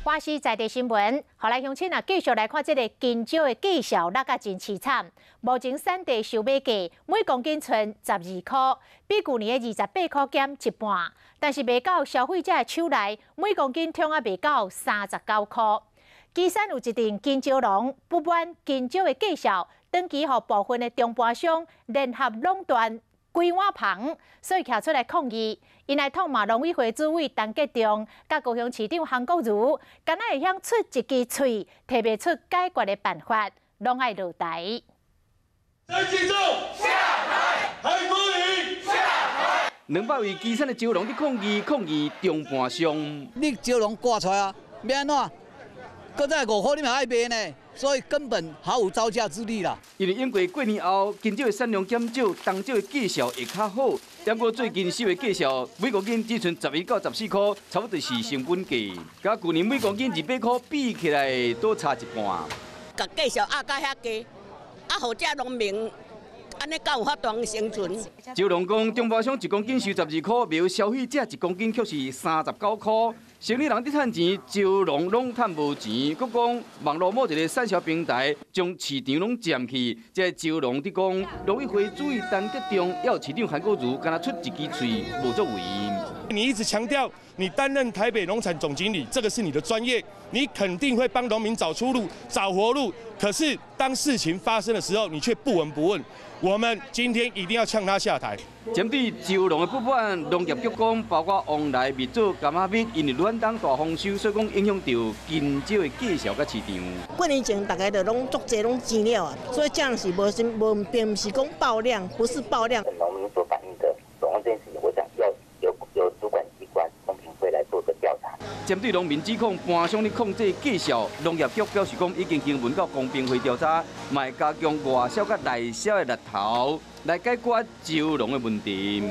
花西在地新闻，后来乡亲啊，继续来看这个金蕉的价销那个真凄惨。目前产地收买价每公斤存12块，比去年的28块减一半。但是卖到消费者的手内，每公斤统啊卖到39块。基山有一阵金蕉农不满金蕉的价销，长期予部分的中盘商联合垄断。 规碗旁，所以徛出来抗议。因来痛骂农委会主委陈吉仲，甲高雄市长韩国瑜，敢若会晓出一支嘴，提不出解决的办法，拢爱落台。陈吉仲下台，韩国瑜下台。200位基层的蕉农伫抗议中盘商。你蕉农挂出来啊，要安怎？搁再5块你嘛爱卖呢？ 所以根本毫无招架之力啦。因为过年后，金蕉的产量减少，冬蕉的价销会较好。不过最近收的价销每公斤只存11到14块，差不多是成本价。甲去年每公斤28块比起来，都差一半。甲价销压到遐低，互这农民安尼才有法度生存。蕉农讲，中盘商1公斤收12块，卖予消费者1公斤却是39块。 生理人伫趁钱，蕉农拢趁无钱。佮讲网络某一个产销平台将市场拢占去，这蕉农伫讲，农委会主委陈吉仲要市长韩国瑜，敢若出一支嘴无作为。你一直强调你担任台北农产总经理，这个是你的专业，你肯定会帮农民找出路、找活路。可是当事情发生的时候，你却不闻不问。我们今天一定要呛他下台。 针对蕉农的不满，农业局讲，包括往来蜜枣、柑仔蜜，因为暖冬大丰收，所以讲影响到金蕉的价销甲市场。过年前大家都拢足济拢钱了啊，所以这样是并不是讲爆量，不是爆量。农民所反映的总共这件事情，我想要有主管机关公平会来做个调查。针对农民指控盘商咧控制价销，农业局表示讲已经询问到公平会调查，卖加强外销甲内销的力头，来解决蕉农的问题。